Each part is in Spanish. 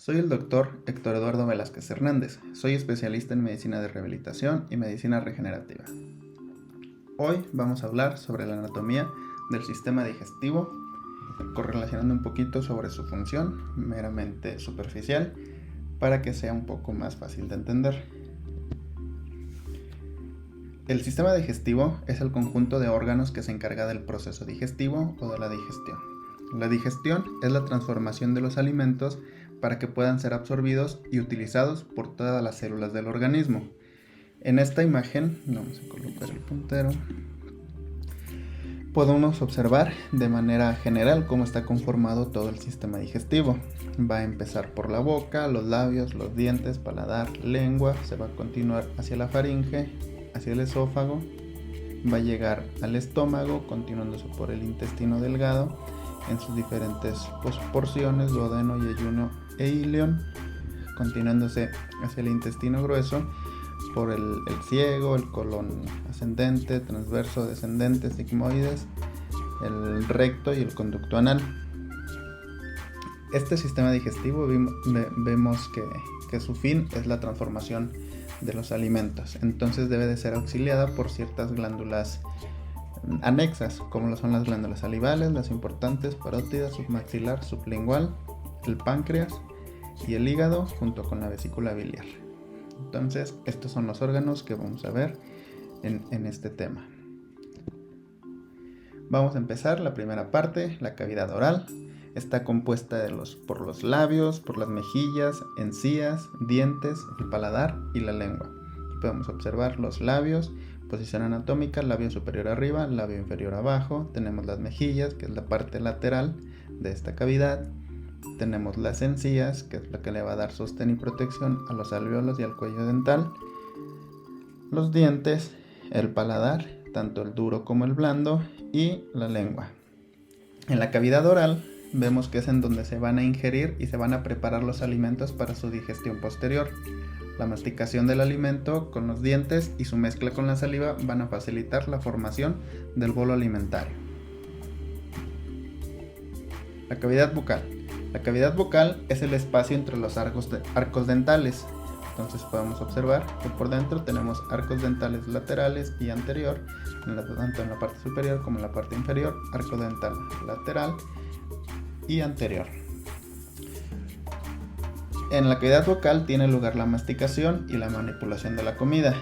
Soy el doctor Héctor Eduardo Velázquez Hernández. Soy especialista en medicina de rehabilitación y medicina regenerativa. Hoy vamos a hablar sobre la anatomía del sistema digestivo, correlacionando un poquito sobre su función meramente superficial para que sea un poco más fácil de entender. El sistema digestivo es el conjunto de órganos que se encarga del proceso digestivo o de la digestión. La digestión es la transformación de los alimentos para que puedan ser absorbidos y utilizados por todas las células del organismo. En esta imagen, vamos a colocar el puntero, podemos observar de manera general cómo está conformado todo el sistema digestivo. Va a empezar por la boca, los labios, los dientes, paladar, lengua, se va a continuar hacia la faringe, hacia el esófago, va a llegar al estómago, continuándose por el intestino delgado en sus diferentes porciones, duodeno, yeyuno e ilion, continuándose hacia el intestino grueso por el ciego, el colon ascendente, transverso, descendente, sigmoides, el recto y el conducto anal. Este sistema digestivo vemos que su fin es la transformación de los alimentos, entonces debe de ser auxiliada por ciertas glándulas anexas, como lo son las glándulas salivales, las importantes, parótida, submaxilar, sublingual, el páncreas y el hígado, junto con la vesícula biliar. Entonces, estos son los órganos que vamos a ver en este tema. Vamos a empezar la primera parte, la cavidad oral. Está compuesta por los labios, por las mejillas, encías, dientes, el paladar y la lengua. Podemos observar los labios, posición anatómica, labio superior arriba, labio inferior abajo. Tenemos las mejillas, que es la parte lateral de esta cavidad. Tenemos las encías, que es la que le va a dar sostén y protección a los alvéolos y al cuello dental. Los dientes, el paladar, tanto el duro como el blando, y la lengua. En la cavidad oral vemos que es en donde se van a ingerir y se van a preparar los alimentos para su digestión posterior. La masticación del alimento con los dientes y su mezcla con la saliva van a facilitar la formación del bolo alimentario. La cavidad bucal. La cavidad bucal es el espacio entre los arcos dentales. Entonces podemos observar que por dentro tenemos arcos dentales laterales y anterior, tanto en la parte superior como en la parte inferior, arco dental lateral y anterior. En la cavidad bucal tiene lugar la masticación y la manipulación de la comida.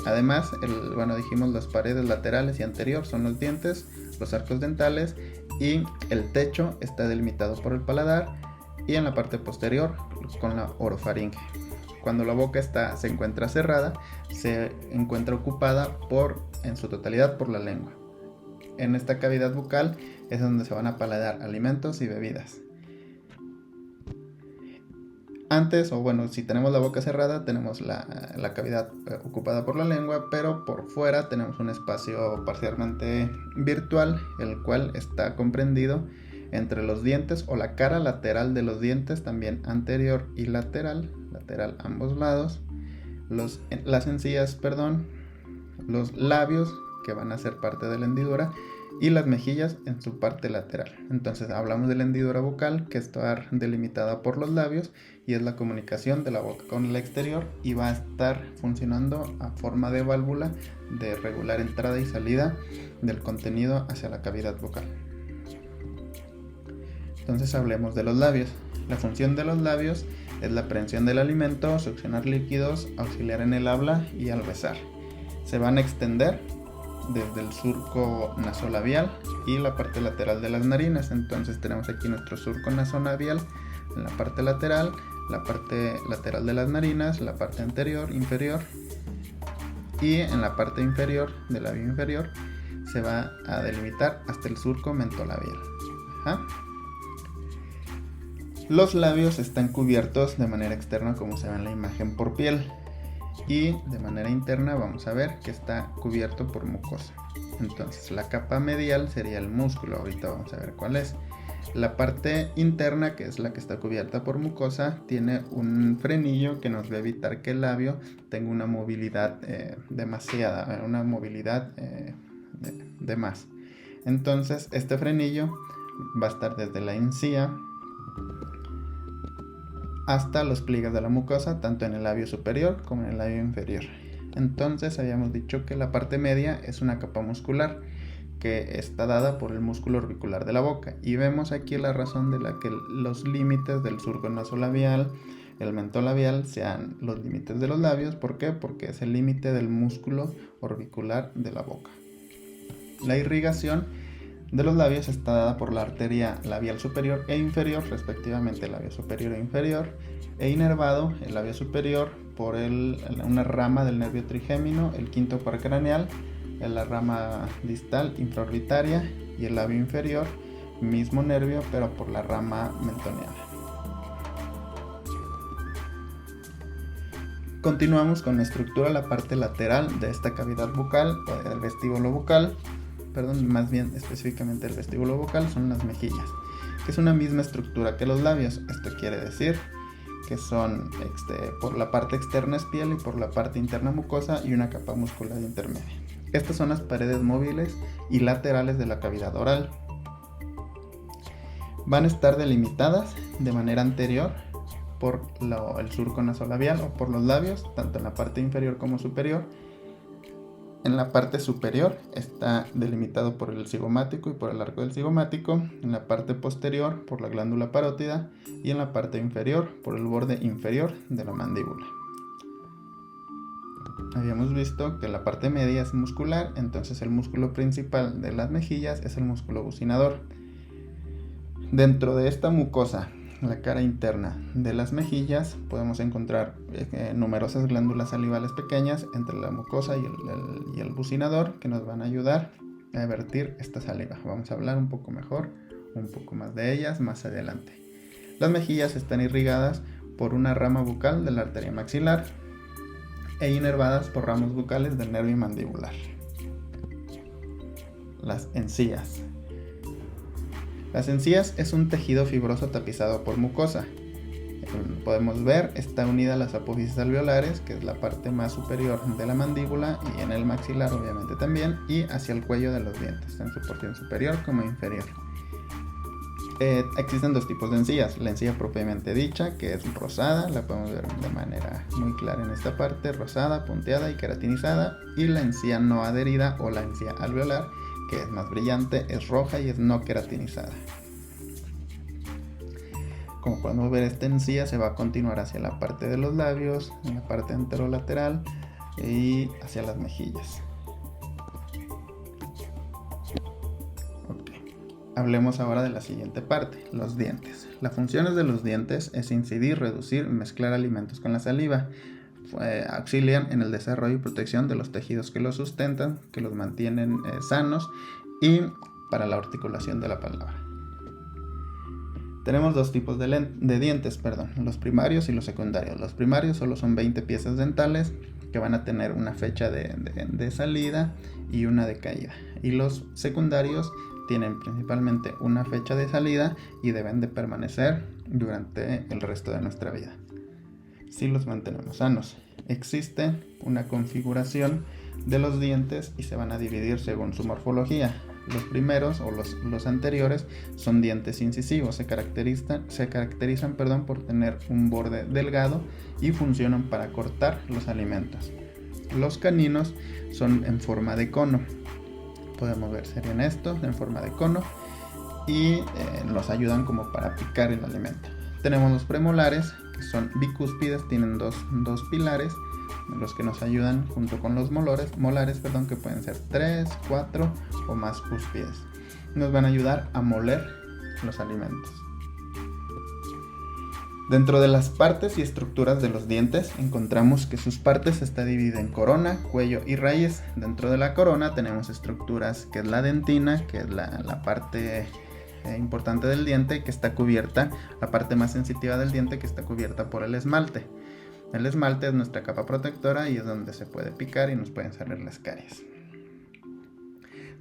Además, dijimos las paredes laterales y anterior son los dientes, los arcos dentales, y el techo está delimitado por el paladar, y en la parte posterior con la orofaringe. Cuando la boca se encuentra cerrada, se encuentra ocupada en su totalidad por la lengua. En esta cavidad bucal es donde se van a paladar alimentos y bebidas. Si tenemos la boca cerrada, tenemos la cavidad ocupada por la lengua, pero por fuera tenemos un espacio parcialmente virtual, el cual está comprendido entre los dientes o la cara lateral de los dientes, también anterior y lateral ambos lados, las encías, los labios, que van a ser parte de la hendidura, y las mejillas en su parte lateral. Entonces hablamos de la hendidura bucal, que está delimitada por los labios y es la comunicación de la boca con el exterior, y va a estar funcionando a forma de válvula de regular entrada y salida del contenido hacia la cavidad bucal. Entonces hablemos de los labios. La función de los labios es la aprehensión del alimento, succionar líquidos, auxiliar en el habla y al besar. Se van a extender desde el surco nasolabial y la parte lateral de las narinas. Entonces tenemos aquí nuestro surco nasolabial en la parte lateral de las narinas, la parte anterior, inferior, y en la parte inferior del labio inferior se va a delimitar hasta el surco mentolabial. Los labios están cubiertos de manera externa, como se ve en la imagen, por piel, y de manera interna vamos a ver que está cubierto por mucosa. Entonces la capa medial sería el músculo, ahorita vamos a ver cuál es. La parte interna, que es la que está cubierta por mucosa, tiene un frenillo que nos va a evitar que el labio tenga una movilidad demasiada, una movilidad de más. Entonces este frenillo va a estar desde la encía hasta los pliegues de la mucosa, tanto en el labio superior como en el labio inferior. Entonces habíamos dicho que la parte media es una capa muscular que está dada por el músculo orbicular de la boca, y vemos aquí la razón de la que los límites del surco nasolabial, el mentolabial sean los límites de los labios. ¿Por qué? Porque es el límite del músculo orbicular de la boca. La irrigación de los labios está dada por la arteria labial superior e inferior, respectivamente labio superior e inferior, e inervado el labio superior por una rama del nervio trigémino, el quinto par craneal, la rama distal infraorbitaria, y el labio inferior, mismo nervio pero por la rama mentoniana. Continuamos con la estructura, la parte lateral de esta cavidad bucal, o del vestíbulo bucal, más bien específicamente el vestíbulo bucal, son las mejillas, que es una misma estructura que los labios. Esto quiere decir que son por la parte externa es piel y por la parte interna mucosa y una capa muscular intermedia. Estas son las paredes móviles y laterales de la cavidad oral. Van a estar delimitadas de manera anterior por el surco nasolabial o por los labios, tanto en la parte inferior como superior. En la parte superior está delimitado por el cigomático y por el arco del cigomático, en la parte posterior por la glándula parótida y en la parte inferior por el borde inferior de la mandíbula. Habíamos visto que la parte media es muscular, entonces el músculo principal de las mejillas es el músculo bucinador. Dentro de esta mucosa, la cara interna de las mejillas, podemos encontrar numerosas glándulas salivales pequeñas entre la mucosa y el bucinador, que nos van a ayudar a vertir esta saliva. Vamos a hablar un poco más de ellas más adelante. Las mejillas están irrigadas por una rama bucal de la arteria maxilar e inervadas por ramos bucales del nervio mandibular. Las encías. Las encías es un tejido fibroso tapizado por mucosa. Podemos ver, está unida a las apófisis alveolares, que es la parte más superior de la mandíbula, y en el maxilar obviamente también, y hacia el cuello de los dientes, en su porción superior como inferior. Existen dos tipos de encías: la encía propiamente dicha, que es rosada, la podemos ver de manera muy clara en esta parte, rosada, punteada y queratinizada, y la encía no adherida o la encía alveolar, que es más brillante, es roja y es no queratinizada. Como podemos ver, esta encía se va a continuar hacia la parte de los labios, en la parte anterolateral y hacia las mejillas. Hablemos ahora de la siguiente parte, los dientes. Las funciones de los dientes es incidir, reducir, mezclar alimentos con la saliva. Auxilian en el desarrollo y protección de los tejidos que los sustentan, que los mantienen sanos, y para la articulación de la palabra. Tenemos dos tipos de dientes, los primarios y los secundarios. Los primarios solo son 20 piezas dentales que van a tener una fecha de salida y una de caída. Y los secundarios tienen principalmente una fecha de salida y deben de permanecer durante el resto de nuestra vida, si los mantenemos sanos. Existe una configuración de los dientes y se van a dividir según su morfología. Los primeros o los anteriores son dientes incisivos, se caracterizan por tener un borde delgado y funcionan para cortar los alimentos. Los caninos son en forma de cono, podemos ver, serían estos en forma de cono, y nos ayudan como para picar el alimento. Tenemos los premolares, que son bicúspides, tienen dos pilares, los que nos ayudan junto con los molares, que pueden ser 3, 4 o más cúspides. Nos van a ayudar a moler los alimentos. Dentro de las partes y estructuras de los dientes encontramos que sus partes está dividida en corona, cuello y raíz. Dentro de la corona tenemos estructuras que es la dentina, que es la parte importante del diente, que está cubierta, la parte más sensitiva del diente, que está cubierta por el esmalte. El esmalte es nuestra capa protectora y es donde se puede picar y nos pueden salir las caries.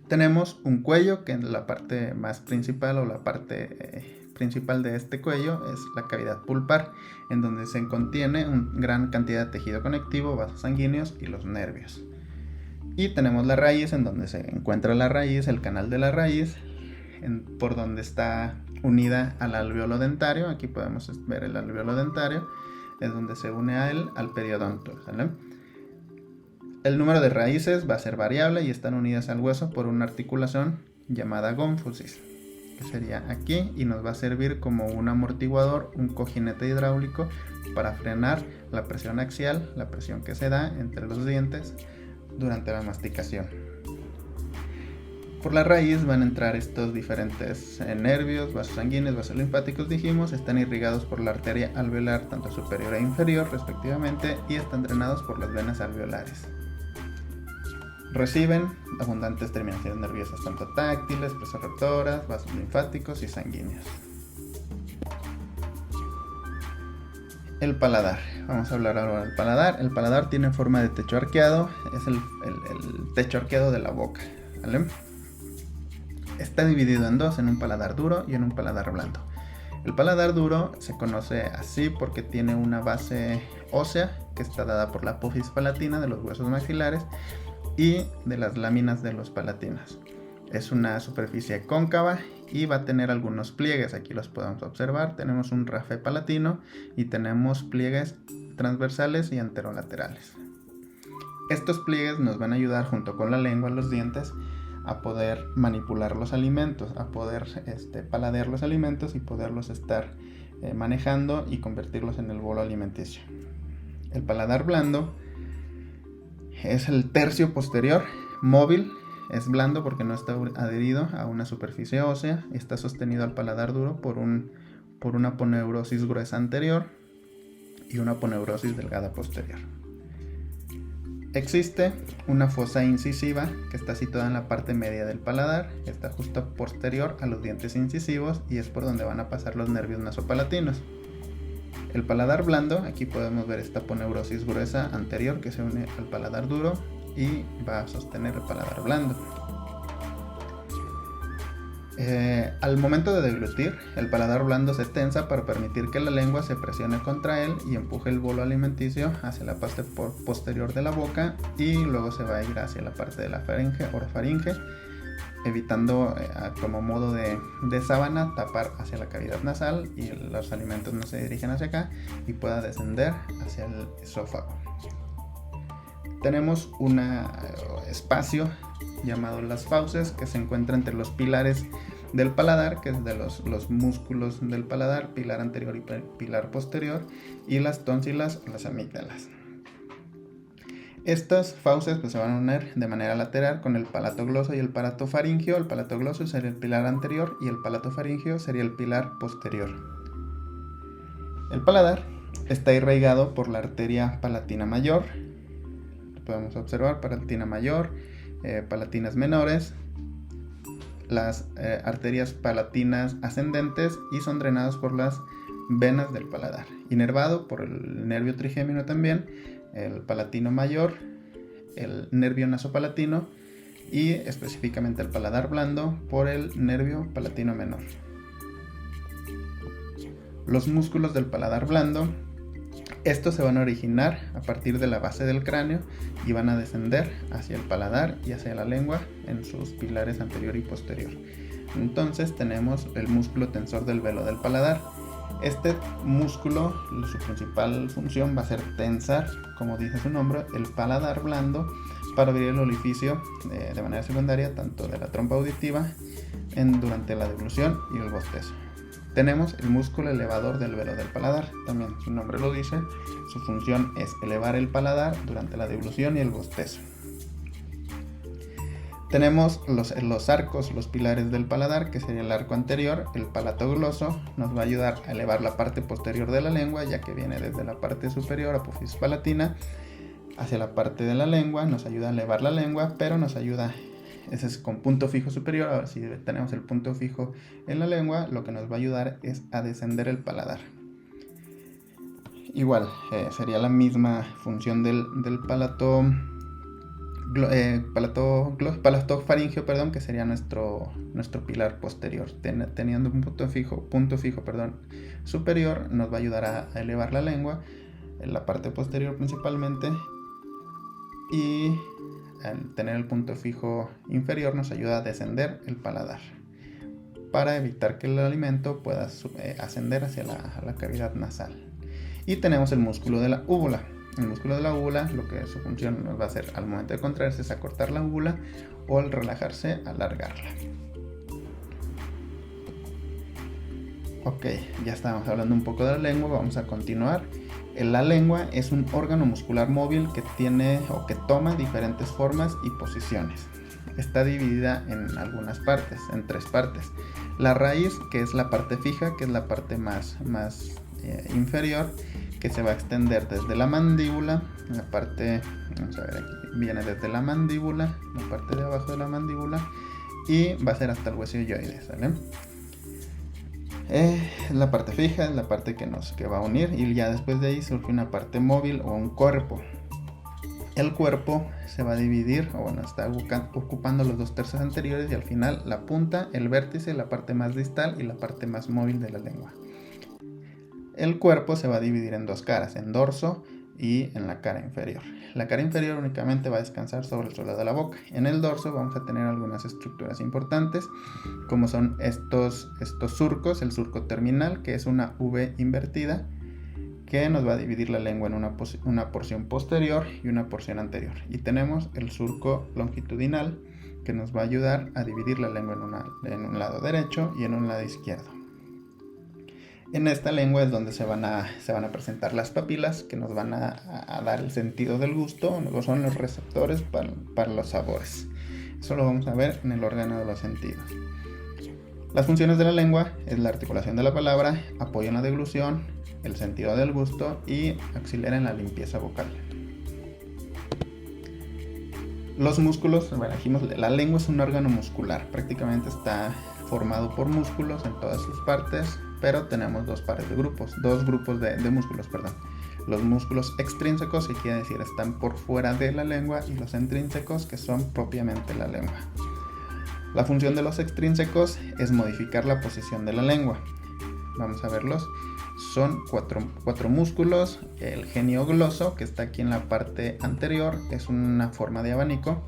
Tenemos un cuello, que es la parte más principal, o la parte principal de este cuello es la cavidad pulpar, en donde se contiene una gran cantidad de tejido conectivo, vasos sanguíneos y los nervios. Y tenemos la raíz, en donde se encuentra la raíz, el canal de la raíz, por donde está unida al alvéolo dentario. Aquí podemos ver el alvéolo dentario, es donde se une a él al periodonto, ¿sale? El número de raíces va a ser variable y están unidas al hueso por una articulación llamada gónfosis, que sería aquí, y nos va a servir como un amortiguador, un cojinete hidráulico para frenar la presión axial, la presión que se da entre los dientes durante la masticación. Por la raíz van a entrar estos diferentes nervios, vasos sanguíneos, vasos linfáticos, dijimos, están irrigados por la arteria alveolar tanto superior e inferior respectivamente y están drenados por las venas alveolares. Reciben abundantes terminaciones nerviosas tanto táctiles, presorreceptoras, vasos linfáticos y sanguíneos. El paladar. Vamos a hablar ahora del paladar. El paladar tiene forma de techo arqueado, es el techo arqueado de la boca, ¿vale? Está dividido en dos, en un paladar duro y en un paladar blando. El paladar duro se conoce así porque tiene una base ósea que está dada por la apófisis palatina de los huesos maxilares y de las láminas de los palatinos. Es una superficie cóncava y va a tener algunos pliegues, aquí los podemos observar. Tenemos un rafé palatino y tenemos pliegues transversales y anterolaterales. Estos pliegues nos van a ayudar junto con la lengua, los dientes, a poder manipular los alimentos, a poder paladear los alimentos y poderlos estar manejando y convertirlos en el bolo alimenticio. El paladar blando es el tercio posterior móvil, es blando porque no está adherido a una superficie ósea, está sostenido al paladar duro por una aponeurosis gruesa anterior y una aponeurosis delgada posterior. Existe una fosa incisiva que está situada en la parte media del paladar, está justo posterior a los dientes incisivos y es por donde van a pasar los nervios nasopalatinos. El paladar blando, aquí podemos ver esta aponeurosis gruesa anterior que se une al paladar duro y va a sostener el paladar blando. Al momento de deglutir, el paladar blando se tensa para permitir que la lengua se presione contra él y empuje el bolo alimenticio hacia la parte posterior de la boca y luego se va a ir hacia la parte de la faringe, orofaringe, evitando como modo de sábana tapar hacia la cavidad nasal y los alimentos no se dirigen hacia acá y pueda descender hacia el esófago. Tenemos un espacio llamado las fauces que se encuentra entre los pilares del paladar, que es de los músculos del paladar, pilar anterior y pilar posterior, y las tónsilas o las amígdalas. Estas fauces se van a unir de manera lateral con el palatogloso y el palatofaringio. El palatogloso sería el pilar anterior y el palatofaringio sería el pilar posterior. El paladar está irrigado por la arteria palatina mayor. Podemos observar palatina mayor, palatinas menores, las arterias palatinas ascendentes y son drenadas por las venas del paladar. Inervado por el nervio trigémino también, el palatino mayor, el nervio nasopalatino y específicamente el paladar blando por el nervio palatino menor. Los músculos del paladar blando, estos se van a originar a partir de la base del cráneo y van a descender hacia el paladar y hacia la lengua en sus pilares anterior y posterior. Entonces tenemos el músculo tensor del velo del paladar. Este músculo, su principal función va a ser tensar, como dice su nombre, el paladar blando para abrir el orificio de manera secundaria tanto de la trompa auditiva durante la deglución y el bostezo. Tenemos el músculo elevador del velo del paladar, también su nombre lo dice, su función es elevar el paladar durante la deglución y el bostezo. Tenemos los arcos, los pilares del paladar, que sería el arco anterior, el palatogloso, nos va a ayudar a elevar la parte posterior de la lengua, ya que viene desde la parte superior, apófisis palatina, hacia la parte de la lengua, nos ayuda a elevar la lengua, pero nos ayuda, ese es con punto fijo superior. Ahora si tenemos el punto fijo en la lengua, lo que nos va a ayudar es a descender el paladar. Igual, sería la misma función del palatofaringio, que sería nuestro pilar posterior. Teniendo un punto fijo superior, nos va a ayudar a elevar la lengua en la parte posterior principalmente, y al tener el punto fijo inferior nos ayuda a descender el paladar. para evitar que el alimento pueda ascender hacia la cavidad nasal. Y tenemos el músculo de la úvula. El músculo de la úvula, lo que su función nos va a hacer al momento de contraerse es acortar la úvula, o al relajarse, alargarla. Ok, ya estábamos hablando un poco de la lengua, vamos a continuar. La lengua es un órgano muscular móvil que tiene o que toma diferentes formas y posiciones. Está dividida en algunas partes, en 3 partes. La raíz, que es la parte fija, que es la parte más inferior, que se va a extender desde la mandíbula, la parte, vamos a ver aquí, viene desde la mandíbula, la parte de abajo de la mandíbula, y va a ser hasta el hueso hyoide, ¿sale? La parte fija es la parte que va a unir, y ya después de ahí surge una parte móvil o un cuerpo. El cuerpo se va a dividir, o bueno, está ocupando los 2/3 anteriores, y al final la punta, el vértice, la parte más distal y la parte más móvil de la lengua. El cuerpo se va a dividir en 2 caras, en dorso y en la cara inferior. La cara inferior únicamente va a descansar sobre el suelo de la boca. En el dorso vamos a tener algunas estructuras importantes, como son estos surcos, el surco terminal, que es una V invertida, que nos va a dividir la lengua en una porción posterior y una porción anterior. Y tenemos el surco longitudinal, que nos va a ayudar a dividir la lengua en un lado derecho y en un lado izquierdo. En esta lengua es donde se van a presentar las papilas, que nos van a dar el sentido del gusto, o son los receptores para los sabores. Eso lo vamos a ver en el órgano de los sentidos. Las funciones de la lengua es la articulación de la palabra, apoyo en la deglución, el sentido del gusto y auxiliar en la limpieza vocal. Los músculos, bueno, dijimos, la lengua es un órgano muscular, prácticamente está formado por músculos en todas sus partes, pero tenemos dos grupos de músculos, perdón. Los músculos extrínsecos, que quiere decir están por fuera de la lengua, y los intrínsecos, que son propiamente la lengua. La función de los extrínsecos es modificar la posición de la lengua. Vamos a verlos. Son cuatro músculos. El geniogloso, que está aquí en la parte anterior, es una forma de abanico.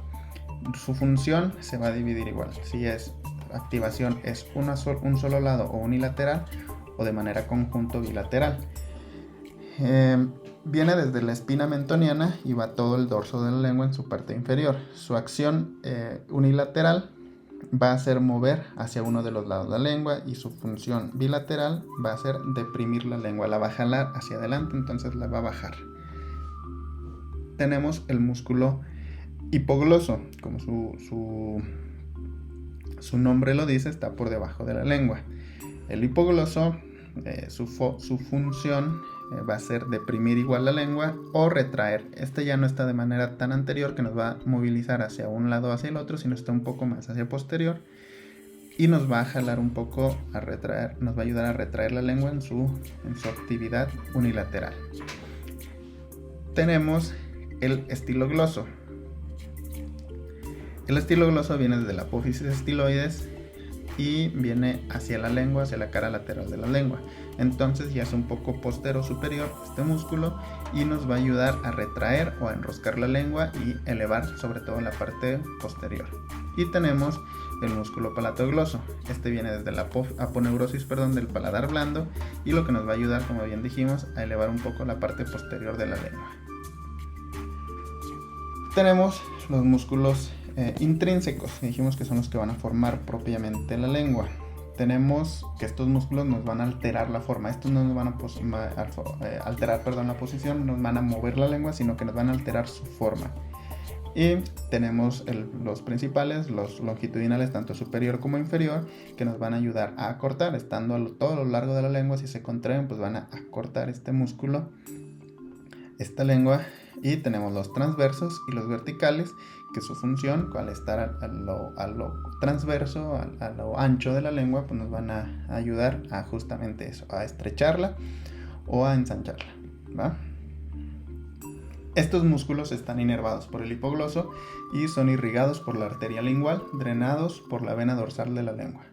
Su función se va a dividir igual. Si es activación es un solo lado o unilateral, o de manera conjunto bilateral. Viene desde la espina mentoniana y va todo el dorso de la lengua en su parte inferior. Su acción unilateral va a ser mover hacia uno de los lados de la lengua, y su función bilateral va a ser deprimir la lengua. La va a jalar hacia adelante, entonces la va a bajar. Tenemos el músculo hipogloso, como su nombre lo dice, está por debajo de la lengua. El hipogloso, su función va a ser deprimir igual la lengua o retraer. Este ya no está de manera tan anterior, que nos va a movilizar hacia un lado o hacia el otro, sino está un poco más hacia posterior, y nos va a jalar un poco a retraer, nos va a ayudar a retraer la lengua en su actividad unilateral. Tenemos el estilogloso. El estilogloso viene desde la apófisis estiloides y viene hacia la lengua, hacia la cara lateral de la lengua. Entonces ya es un poco postero superior este músculo, y nos va a ayudar a retraer o a enroscar la lengua y elevar sobre todo la parte posterior. Y tenemos el músculo palatogloso. Este viene desde la aponeurosis del paladar blando, y lo que nos va a ayudar, como bien dijimos, a elevar un poco la parte posterior de la lengua. Tenemos los músculos intrínsecos, dijimos que son los que van a formar propiamente la lengua. Tenemos que estos músculos nos van a alterar la forma. Estos no nos van a alterar la posición, no nos van a mover la lengua, sino que nos van a alterar su forma. Y tenemos los principales, los longitudinales, tanto superior como inferior, que nos van a ayudar a acortar. Estando a todo lo largo de la lengua, si se contraen, pues van a acortar este músculo, esta lengua. Y tenemos los transversos y los verticales, que su función, al estar a lo transverso, a lo ancho de la lengua, pues nos van a ayudar a justamente eso, a estrecharla o a ensancharla, ¿va? Estos músculos están inervados por el hipogloso y son irrigados por la arteria lingual, drenados por la vena dorsal de la lengua.